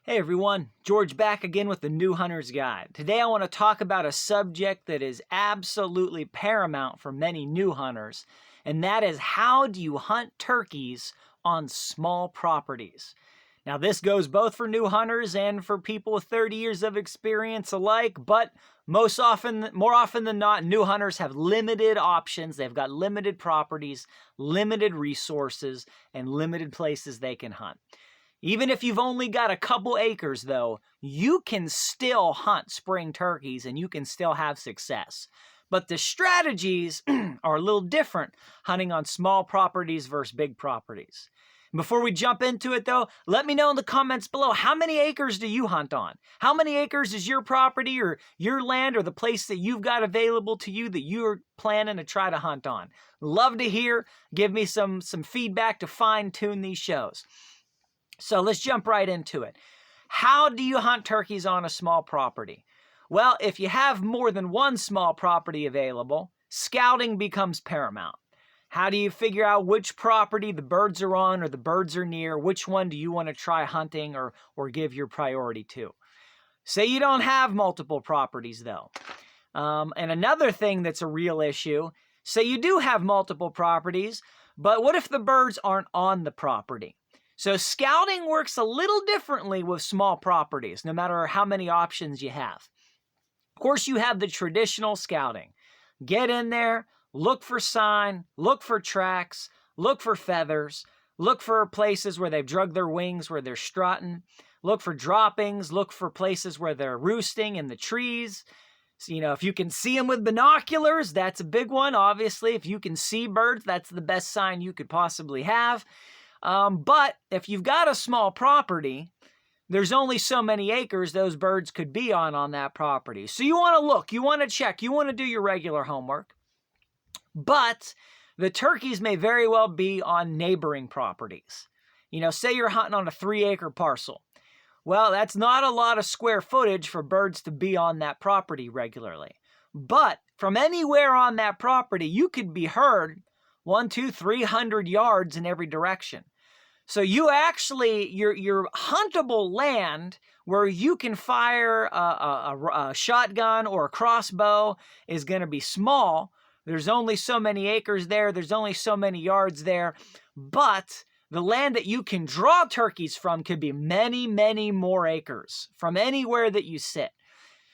Hey everyone, George back again with the New Hunter's Guide. Today I want to talk about a subject that is absolutely paramount for many new hunters, and that is how do you hunt turkeys on small properties? Now this goes both for new hunters and for people with 30 years of experience alike, but more often than not, new hunters have limited options. They've got limited properties, limited resources, and limited places they can hunt. Even if you've only got a couple acres, though, you can still hunt spring turkeys and you can still have success. But the strategies are a little different hunting on small properties versus big properties. Before we jump into it, though, let me know in the comments below, how many acres do you hunt on? How many acres is your property or your land or the place that you've got available to you that you're planning to try to hunt on? Love to hear. Give me some feedback to fine-tune these shows. So let's jump right into it. How do you hunt turkeys on a small property? Well, if you have more than one small property available, scouting becomes paramount. How do you figure out which property the birds are on or the birds are near? Which one do you want to try hunting or give your priority to? Say you don't have multiple properties, though. And another thing that's a real issue, say you do have multiple properties, but what if the birds aren't on the property? So scouting works a little differently with small properties, no matter how many options you have. Of course, you have the traditional scouting. Get in there, look for sign, look for tracks, look for feathers, look for places where they've drug their wings, where they're strutting, look for droppings, look for places where they're roosting in the trees. So, if you can see them with binoculars, that's a big one. Obviously, if you can see birds, that's the best sign you could possibly have. But if you've got a small property, there's only so many acres those birds could be on that property. So you want to look, you want to check, you want to do your regular homework. But the turkeys may very well be on neighboring properties. Say you're hunting on a 3-acre parcel. Well, that's not a lot of square footage for birds to be on that property regularly. But from anywhere on that property, you could be heard 100, 200, 300 yards in every direction. So you actually, your huntable land where you can fire a shotgun or a crossbow is going to be small. There's only so many acres there. There's only so many yards there. But the land that you can draw turkeys from could be many, many more acres from anywhere that you sit.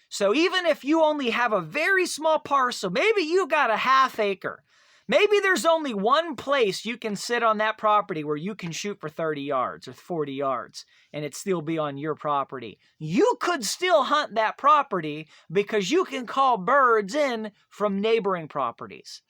So even if you only have a very small parcel, maybe you got a ½ acre. Maybe there's only one place you can sit on that property where you can shoot for 30 yards or 40 yards and it still be on your property. You could still hunt that property because you can call birds in from neighboring properties.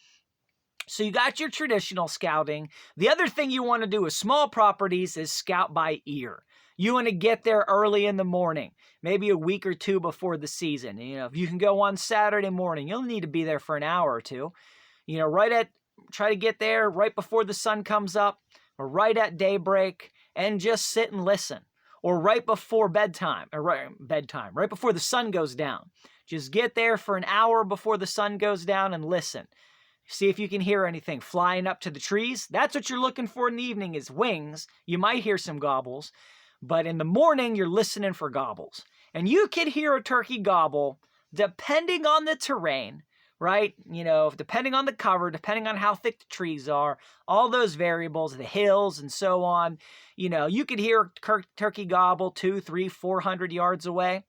So you got your traditional scouting. The other thing you want to do with small properties is scout by ear. You want to get there early in the morning, maybe a week or two before the season. If you can go on Saturday morning, you'll need to be there for an hour or two. Try to get there right before the sun comes up or right at daybreak and just sit and listen. Or right before bedtime, right before the sun goes down. Just get there for an hour before the sun goes down and listen. See if you can hear anything flying up to the trees. That's what you're looking for in the evening is wings. You might hear some gobbles, but in the morning you're listening for gobbles. And you can hear a turkey gobble depending on the terrain. Right? Depending on the cover, depending on how thick the trees are, all those variables, the hills and so on, you could hear turkey gobble 200, 300, 400 yards away.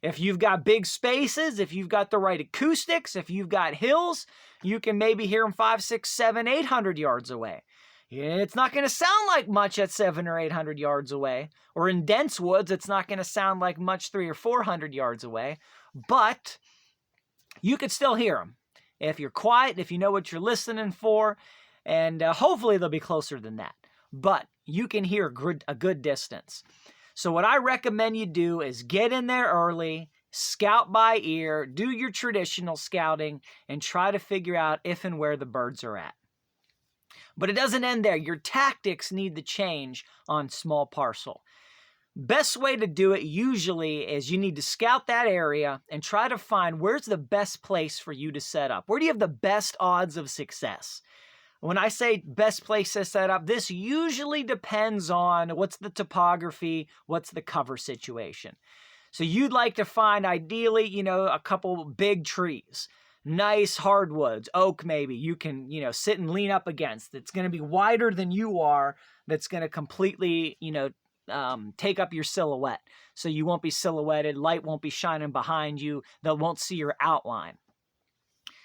If you've got big spaces, if you've got the right acoustics, if you've got hills, you can maybe hear them 500, 600, 700, 800 yards away. It's not going to sound like much at 700 or 800 yards away. Or in dense woods, it's not going to sound like much 300 or 400 yards away. But you could still hear them. If you're quiet, if you know what you're listening for, and hopefully they'll be closer than that. But you can hear a good distance. So what I recommend you do is get in there early, scout by ear, do your traditional scouting, and try to figure out if and where the birds are at. But it doesn't end there. Your tactics need to change on small parcel. Best way to do it usually is you need to scout that area and try to find where's the best place for you to set up. Where do you have the best odds of success? When I say best place to set up, this usually depends on what's the topography, what's the cover situation. So you'd like to find, ideally, a couple big trees, nice hardwoods, oak maybe, you can, sit and lean up against. It's going to be wider than you are, that's going to completely, take up your silhouette. So you won't be silhouetted, light won't be shining behind you, they won't see your outline.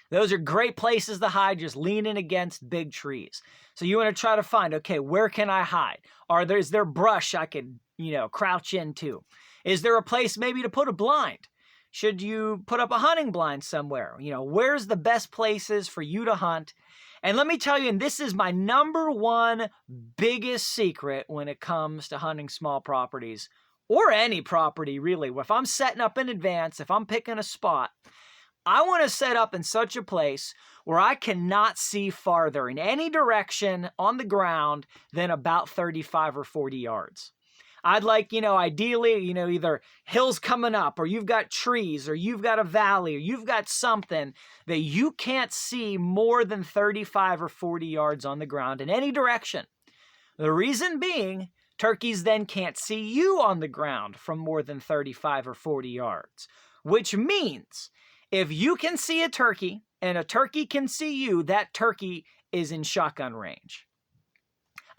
Those are great places to hide, just leaning against big trees. So you want to try to find, okay, where can I hide? Is there brush I could, crouch into? Is there a place maybe to put a blind? Should you put up a hunting blind somewhere? Where's the best places for you to hunt? And let me tell you, and this is my number one biggest secret when it comes to hunting small properties, or any property really. If I'm setting up in advance, if I'm picking a spot, I want to set up in such a place where I cannot see farther in any direction on the ground than about 35 or 40 yards. I'd like, ideally, either hills coming up, or you've got trees, or you've got a valley, or you've got something that you can't see more than 35 or 40 yards on the ground in any direction. The reason being, turkeys then can't see you on the ground from more than 35 or 40 yards, which means if you can see a turkey and a turkey can see you, that turkey is in shotgun range.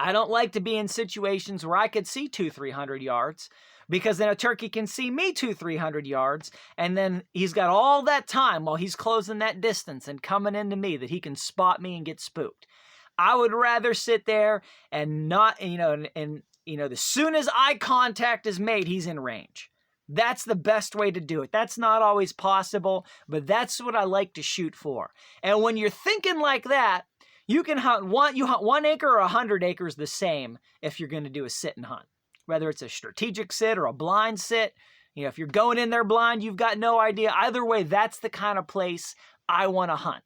I don't like to be in situations where I could see 200-300 yards, because then a turkey can see me 200-300 yards, and then he's got all that time while he's closing that distance and coming into me that he can spot me and get spooked. I would rather sit there and not, as soon as eye contact is made, he's in range. That's the best way to do it. That's not always possible, but that's what I like to shoot for. And when you're thinking like that, you can hunt 1 acre or 100 acres the same if you're going to do a sit and hunt. Whether it's a strategic sit or a blind sit, if you're going in there blind, you've got no idea. Either way, that's the kind of place I want to hunt.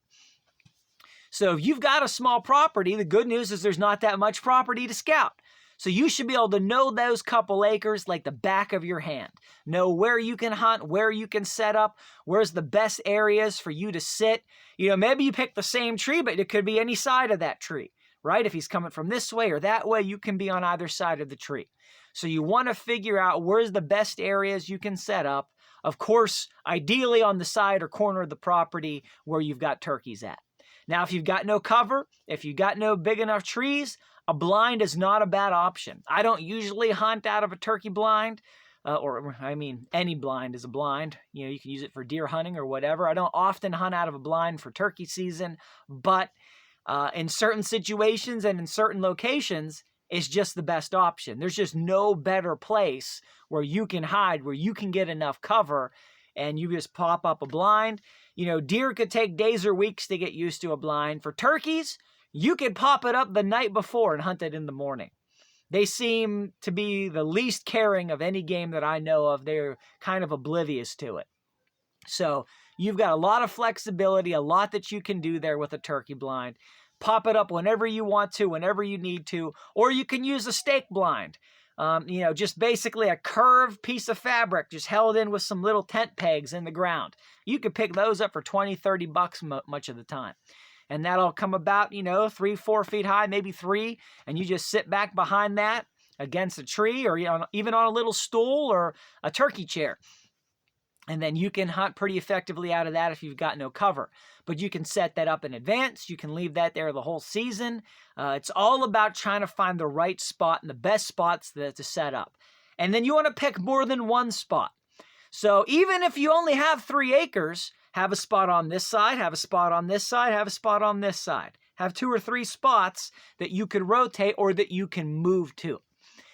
So if you've got a small property, the good news is there's not that much property to scout. So you should be able to know those couple acres like the back of your hand. Know where you can hunt, where you can set up, where's the best areas for you to sit. Maybe you pick the same tree, but it could be any side of that tree, right? If he's coming from this way or that way, you can be on either side of the tree. So you want to figure out where's the best areas you can set up. Of course, ideally on the side or corner of the property where you've got turkeys at. Now, if you've got no cover, if you've got no big enough trees, a blind is not a bad option. I don't usually hunt out of a turkey blind, any blind is a blind. You can use it for deer hunting or whatever. I don't often hunt out of a blind for turkey season, but in certain situations and in certain locations, it's just the best option. There's just no better place where you can hide, where you can get enough cover, and you just pop up a blind. Deer could take days or weeks to get used to a blind. For turkeys, you could pop it up the night before and hunt it in the morning. They seem to be the least caring of any game that I know of. They're kind of oblivious to it. So you've got a lot of flexibility, a lot that you can do there with a turkey blind. Pop it up whenever you want to, whenever you need to, or you can use a stake blind. Just basically a curved piece of fabric just held in with some little tent pegs in the ground. You could pick those up for $20-$30 much of the time. And that'll come about, 3-4 feet high, maybe 3. And you just sit back behind that against a tree, or even on a little stool or a turkey chair. And then you can hunt pretty effectively out of that if you've got no cover. But you can set that up in advance. You can leave that there the whole season. It's all about trying to find the right spot and the best spots to set up. And then you want to pick more than one spot. So even if you only have 3 acres, have a spot on this side, have a spot on this side, have a spot on this side. Have 2 or 3 spots that you could rotate or that you can move to.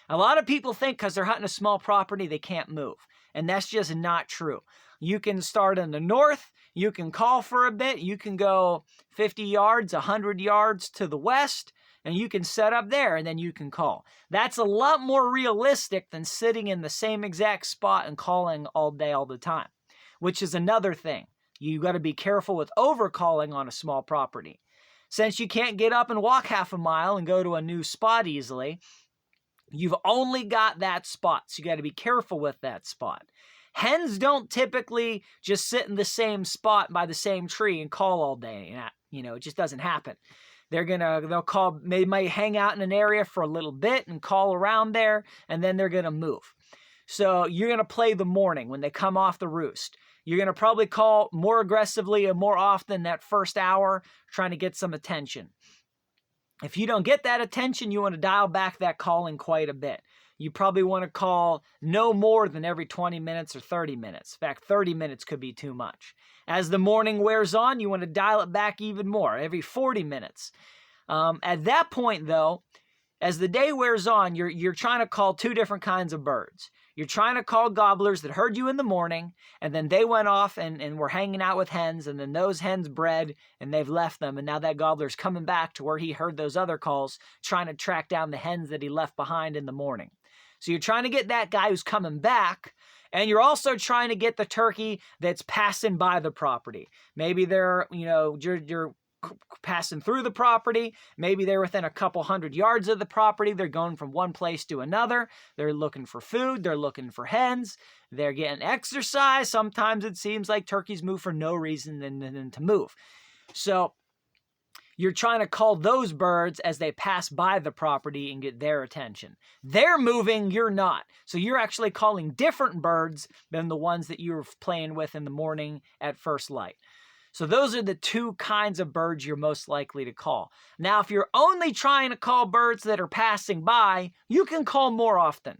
A lot of people think because they're hunting a small property, they can't move. And that's just not true. You can start in the north, you can call for a bit, you can go 50 yards, 100 yards to the west, and you can set up there and then you can call. That's a lot more realistic than sitting in the same exact spot and calling all day, all the time, which is another thing. You got to be careful with overcalling on a small property. Since you can't get up and walk half a mile and go to a new spot easily, you've only got that spot. So you got to be careful with that spot. Hens don't typically just sit in the same spot by the same tree and call all day. It just doesn't happen. They might hang out in an area for a little bit and call around there, and then they're going to move. So you're going to play the morning when they come off the roost. You're going to probably call more aggressively and more often that first hour, trying to get some attention. If you don't get that attention, you want to dial back that calling quite a bit. You probably want to call no more than every 20 minutes or 30 minutes. In fact, 30 minutes could be too much. As the morning wears on, you want to dial it back even more, every 40 minutes. At that point, though, as the day wears on, you're trying to call two different kinds of birds. You're trying to call gobblers that heard you in the morning, and then they went off and were hanging out with hens, and then those hens bred, and they've left them, and now that gobbler's coming back to where he heard those other calls, trying to track down the hens that he left behind in the morning. So you're trying to get that guy who's coming back, and you're also trying to get the turkey that's passing by the property. Maybe you're passing through the property. Maybe they're within a couple 100 yards of the property. They're going from one place to another. They're looking for food. They're looking for hens. They're getting exercise. Sometimes it seems like turkeys move for no reason than to move. So you're trying to call those birds as they pass by the property and get their attention. They're moving, you're not. So you're actually calling different birds than the ones that you were playing with in the morning at first light. So those are the two kinds of birds you're most likely to call. Now, if you're only trying to call birds that are passing by, you can call more often,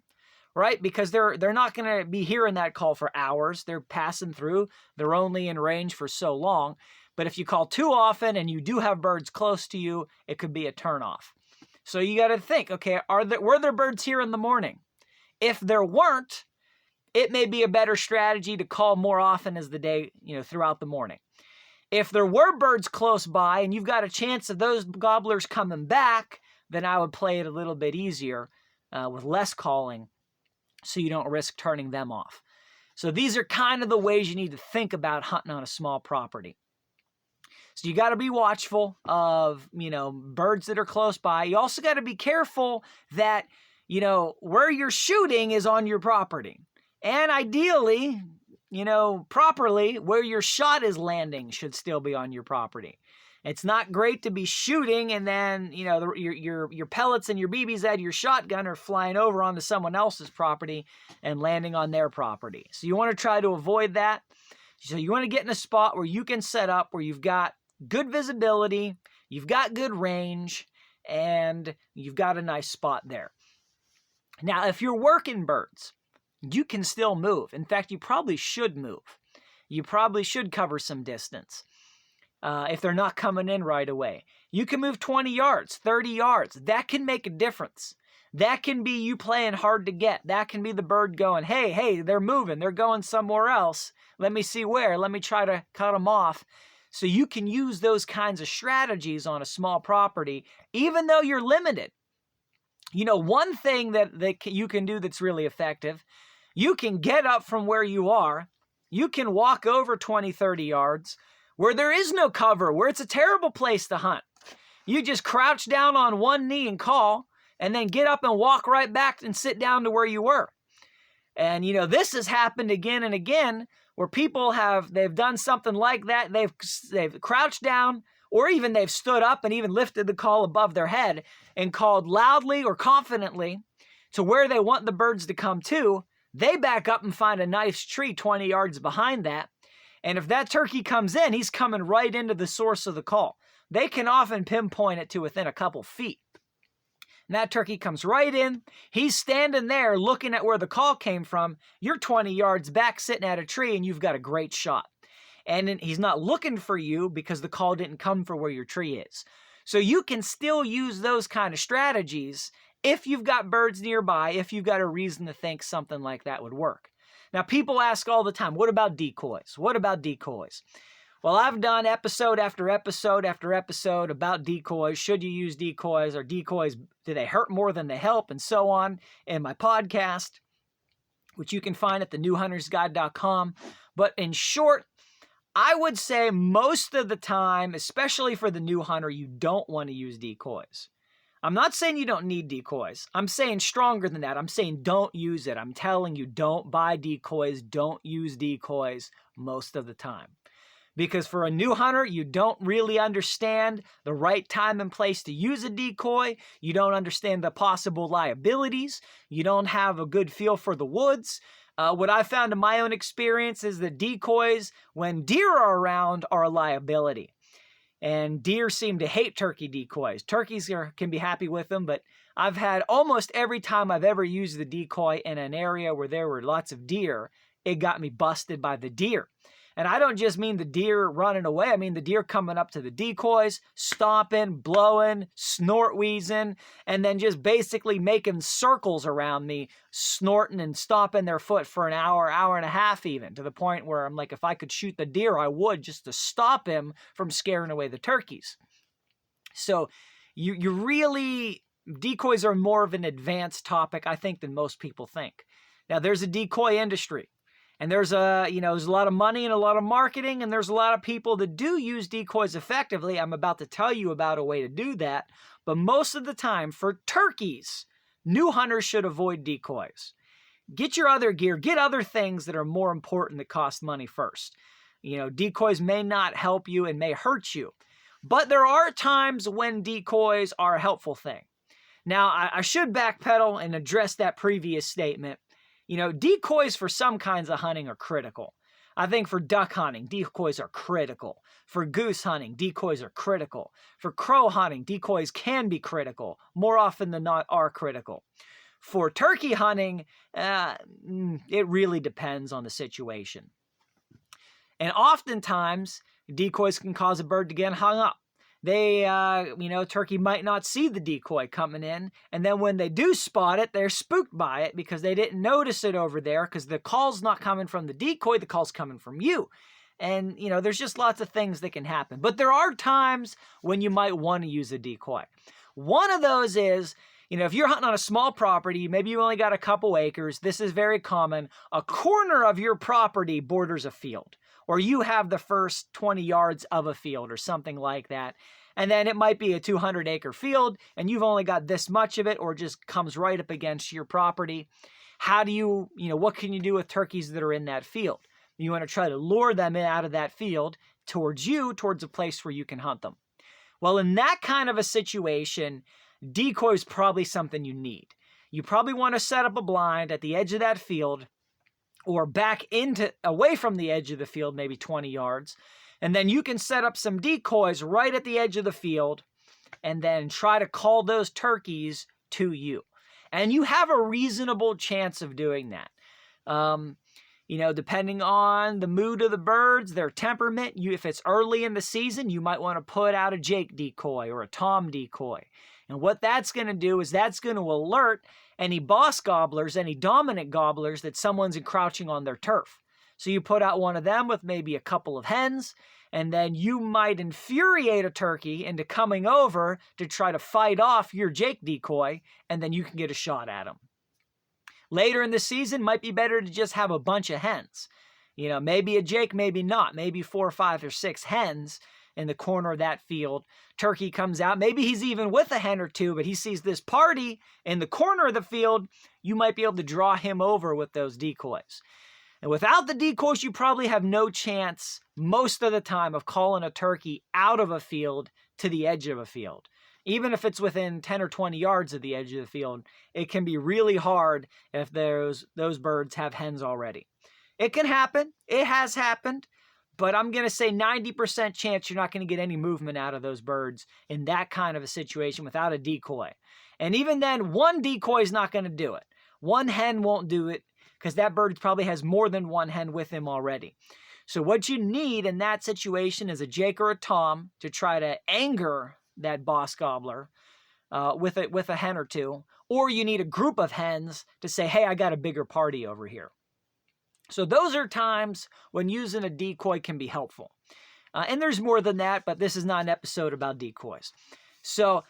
right? Because they're not going to be hearing that call for hours. They're passing through. They're only in range for so long. But if you call too often and you do have birds close to you, it could be a turnoff. So you got to think, okay, were there birds here in the morning? If there weren't, it may be a better strategy to call more often as the day, throughout the morning. If there were birds close by and you've got a chance of those gobblers coming back, then I would play it a little bit easier with less calling so you don't risk turning them off. So these are kind of the ways you need to think about hunting on a small property. So you got to be watchful of, birds that are close by. You also got to be careful that, where you're shooting is on your property. And ideally, properly, where your shot is landing should still be on your property. It's not great to be shooting and then, your pellets and your BBs out of your shotgun are flying over onto someone else's property and landing on their property. So you want to try to avoid that. So you want to get in a spot where you can set up, where you've got good visibility, you've got good range, and you've got a nice spot there. Now, if you're working birds, you can still move. In fact, you probably should move. You probably should cover some distance if they're not coming in right away. You can move 20 yards, 30 yards. That can make a difference. That can be you playing hard to get. That can be the bird going, hey, they're moving. They're going somewhere else. Let me see where. Let me try to cut them off. So you can use those kinds of strategies on a small property, even though you're limited. One thing that you can do that's really effective, you can get up from where you are. You can walk over 20, 30 yards where there is no cover, where it's a terrible place to hunt. You just crouch down on one knee and call, and then get up and walk right back and sit down to where you were. And, this has happened again and again where people they've done something like that. They've crouched down, or even they've stood up and even lifted the call above their head and called loudly or confidently to where they want the birds to come to. They back up and find a nice tree 20 yards behind that. And if that turkey comes in, he's coming right into the source of the call. They can often pinpoint it to within a couple feet. And that turkey comes right in. He's standing there looking at where the call came from. You're 20 yards back sitting at a tree and you've got a great shot. And he's not looking for you because the call didn't come for where your tree is. So you can still use those kind of strategies if you've got birds nearby, if you've got a reason to think something like that would work. Now, people ask all the time, what about decoys? What about decoys? Well, I've done episode after episode after episode about decoys. Should you use decoys? Or decoys, do they hurt more than they help? And so on in my podcast, which you can find at thenewhuntersguide.com. But in short, I would say most of the time, especially for the new hunter, you don't want to use decoys. I'm not saying you don't need decoys. I'm saying stronger than that. I'm saying don't use it. I'm telling you, don't buy decoys. Don't use decoys most of the time. Because for a new hunter, you don't really understand the right time and place to use a decoy. You don't understand the possible liabilities. You don't have a good feel for the woods. What I found in my own experience is that decoys, when deer are around, are a liability. And deer seem to hate turkey decoys. Turkeys can be happy with them, but I've had almost every time I've ever used the decoy in an area where there were lots of deer, it got me busted by the deer. And I don't just mean the deer running away. I mean the deer coming up to the decoys, stomping, blowing, snort wheezing, and then just basically making circles around me, snorting and stomping their foot for an hour, hour and a half even, to the point where I'm like, if I could shoot the deer, I would, just to stop him from scaring away the turkeys. So you really, decoys are more of an advanced topic, I think, than most people think. Now, there's a decoy industry. And there's there's a lot of money and a lot of marketing, and there's a lot of people that do use decoys effectively. I'm about to tell you about a way to do that. But most of the time, for turkeys, new hunters should avoid decoys. Get your other gear. Get other things that are more important that cost money first. Decoys may not help you and may hurt you. But there are times when decoys are a helpful thing. Now, I should backpedal and address that previous statement. Decoys for some kinds of hunting are critical. I think for duck hunting, decoys are critical. For goose hunting, decoys are critical. For crow hunting, decoys can be critical. More often than not are critical. For turkey hunting, it really depends on the situation. And oftentimes, decoys can cause a bird to get hung up. Turkey might not see the decoy coming in, and then when they do spot it, they're spooked by it because they didn't notice it over there because the call's not coming from the decoy, the call's coming from you. And, there's just lots of things that can happen. But there are times when you might want to use a decoy. One of those is, if you're hunting on a small property, maybe you only got a couple acres, this is very common, a corner of your property borders a field, or you have the first 20 yards of a field or something like that. And then it might be a 200-acre field, and you've only got this much of it, or it just comes right up against your property. How do you, what can you do with turkeys that are in that field? You want to try to lure them out of that field towards a place where you can hunt them. Well, in that kind of a situation, decoy is probably something you need. You probably want to set up a blind at the edge of that field, or away from the edge of the field, maybe 20 yards. And then you can set up some decoys right at the edge of the field and then try to call those turkeys to you. And you have a reasonable chance of doing that. Depending on the mood of the birds, their temperament, if it's early in the season, you might want to put out a Jake decoy or a Tom decoy. And what that's going to do is that's going to alert any boss gobblers, any dominant gobblers, that someone's encroaching on their turf. So you put out one of them with maybe a couple of hens, and then you might infuriate a turkey into coming over to try to fight off your Jake decoy, and then you can get a shot at him. Later in the season, might be better to just have a bunch of hens. Maybe a Jake, maybe not. Maybe 4 or 5 or 6 hens in the corner of that field. Turkey comes out. Maybe he's even with a hen or two, but he sees this party in the corner of the field. You might be able to draw him over with those decoys. And without the decoys, you probably have no chance most of the time of calling a turkey out of a field to the edge of a field. Even if it's within 10 or 20 yards of the edge of the field, it can be really hard if those birds have hens already. It can happen. It has happened. But I'm going to say 90% chance you're not going to get any movement out of those birds in that kind of a situation without a decoy. And even then, one decoy is not going to do it. One hen won't do it because that bird probably has more than one hen with him already. So what you need in that situation is a Jake or a Tom to try to anger that boss gobbler with a hen or two. Or you need a group of hens to say, hey, I got a bigger party over here. So those are times when using a decoy can be helpful. And there's more than that, but this is not an episode about decoys. So,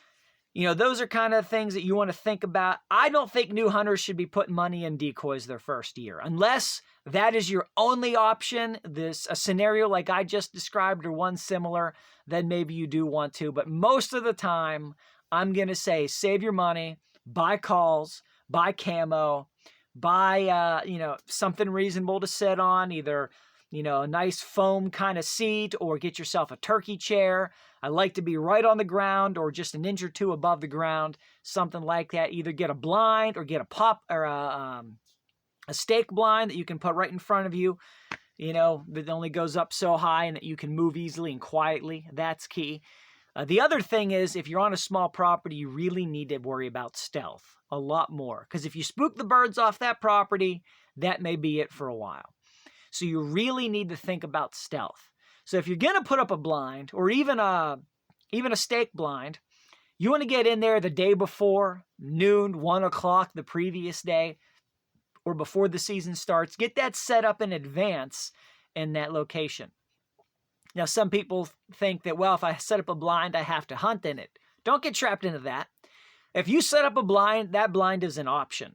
those are kind of things that you want to think about. I don't think new hunters should be putting money in decoys their first year, unless that is your only option. A scenario like I just described or one similar, then maybe you do want to. But most of the time, I'm going to say save your money, buy calls, buy camo, buy, something reasonable to sit on, either a nice foam kind of seat, or get yourself a turkey chair. I like to be right on the ground or just an inch or two above the ground, something like that. Either get a blind or get a stake blind that you can put right in front of you, that only goes up so high and that you can move easily and quietly. That's key. The other thing is, if you're on a small property, you really need to worry about stealth a lot more, because if you spook the birds off that property, that may be it for a while. So you really need to think about stealth. So if you're going to put up a blind, or even a stake blind, you want to get in there the day before, noon, 1 o'clock the previous day, or before the season starts. Get that set up in advance in that location. Now, some people think that, well, if I set up a blind, I have to hunt in it. Don't get trapped into that. If you set up a blind, that blind is an option.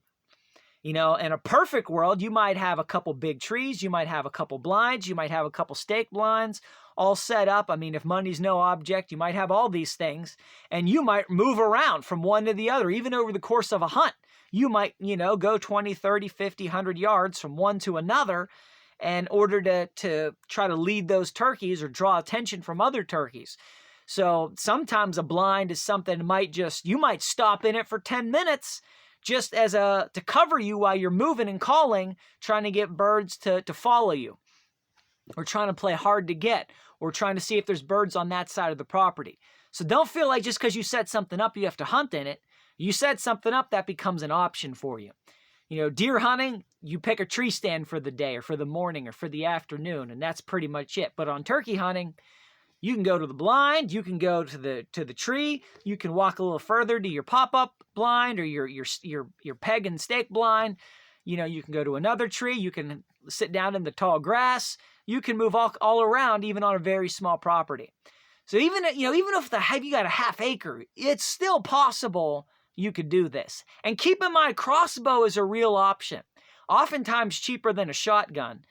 In a perfect world, you might have a couple big trees, you might have a couple blinds, you might have a couple stake blinds all set up. I mean, if money's no object, you might have all these things, and you might move around from one to the other, even over the course of a hunt. You might, go 20, 30, 50, 100 yards from one to another in order to try to lead those turkeys or draw attention from other turkeys. So sometimes a blind is something you might stop in it for 10 minutes just as to cover you while you're moving and calling, trying to get birds to follow you, or trying to play hard to get, or trying to see if there's birds on that side of the property. So don't feel like just because you set something up, you have to hunt in it. You set something up, that becomes an option for you. Deer hunting, you pick a tree stand for the day or for the morning or for the afternoon, and that's pretty much it. But on turkey hunting, you can go to the blind, you can go to the tree, you can walk a little further to your pop-up blind or your peg and stake blind. You can go to another tree, you can sit down in the tall grass, you can move all around, even on a very small property. So even if you got a half acre, it's still possible you could do this. And keep in mind, crossbow is a real option. Oftentimes cheaper than a shotgun.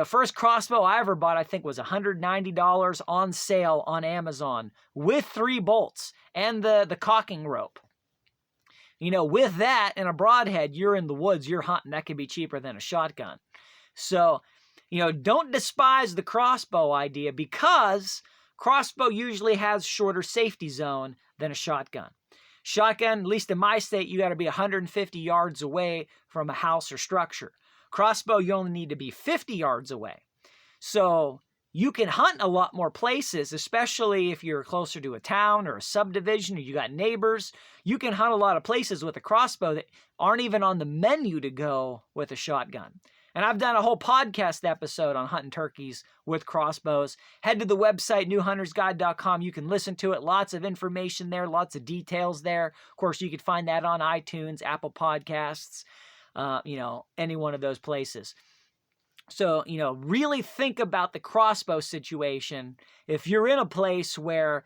First crossbow I ever bought, I think, was $190 on sale on Amazon with 3 bolts and the cocking rope. With that and a broadhead, you're in the woods, you're hunting. That could be cheaper than a shotgun. So, don't despise the crossbow idea, because crossbow usually has shorter safety zone than a shotgun. Shotgun, at least in my state, you got to be 150 yards away from a house or structure. Crossbow, you only need to be 50 yards away. So you can hunt a lot more places, especially if you're closer to a town or a subdivision or you got neighbors. You can hunt a lot of places with a crossbow that aren't even on the menu to go with a shotgun. And I've done a whole podcast episode on hunting turkeys with crossbows. Head to the website, newhuntersguide.com. You can listen to it. Lots of information there, lots of details there. Of course, you could find that on iTunes, Apple Podcasts, any one of those places. So, really think about the crossbow situation. If you're in a place where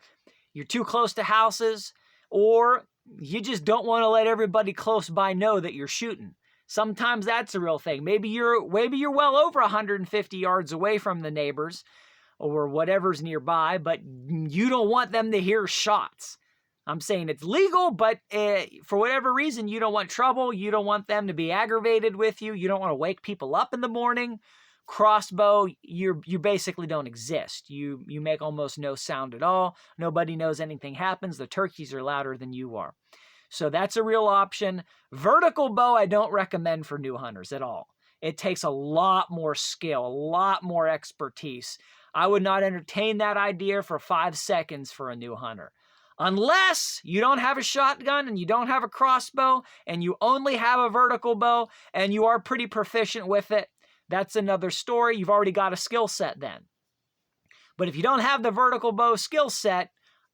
you're too close to houses, or you just don't want to let everybody close by know that you're shooting. Sometimes that's a real thing. Maybe you're well over 150 yards away from the neighbors or whatever's nearby, but you don't want them to hear shots. I'm saying it's legal, but for whatever reason, you don't want trouble. You don't want them to be aggravated with you. You don't want to wake people up in the morning. Crossbow, you basically don't exist. You make almost no sound at all. Nobody knows anything happens. The turkeys are louder than you are. So that's a real option. Vertical bow, I don't recommend for new hunters at all. It takes a lot more skill, a lot more expertise. I would not entertain that idea for 5 seconds for a new hunter. Unless you don't have a shotgun and you don't have a crossbow and you only have a vertical bow and you are pretty proficient with it, that's another story. You've already got a skill set then. But if you don't have the vertical bow skill set,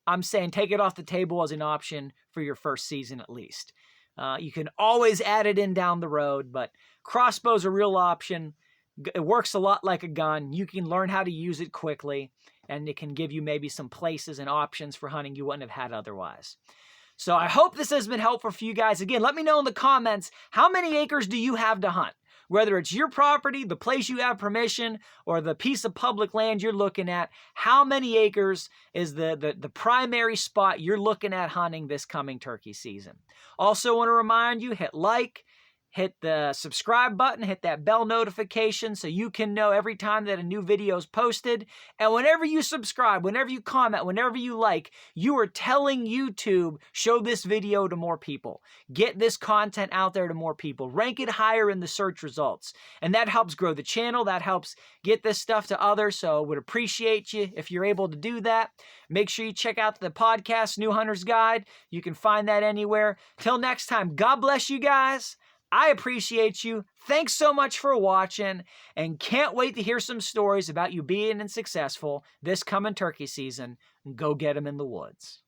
I'm saying take it off the table as an option for your first season at least. You can always add it in down the road, but crossbow's a real option. It works a lot like a gun. You can learn how to use it quickly, and it can give you maybe some places and options for hunting you wouldn't have had otherwise. So I hope this has been helpful for you guys. Again, let me know in the comments, how many acres do you have to hunt? Whether it's your property, the place you have permission, or the piece of public land you're looking at, how many acres is the primary spot you're looking at hunting this coming turkey season? Also want to remind you, hit like, hit the subscribe button, hit that bell notification so you can know every time that a new video is posted. And whenever you subscribe, whenever you comment, whenever you like, you are telling YouTube, show this video to more people. Get this content out there to more people. Rank it higher in the search results. And that helps grow the channel. That helps get this stuff to others. So I would appreciate you if you're able to do that. Make sure you check out the podcast, New Hunter's Guide. You can find that anywhere. Till next time, God bless you guys. I appreciate you. Thanks so much for watching, and can't wait to hear some stories about you being successful this coming turkey season. Go get them in the woods.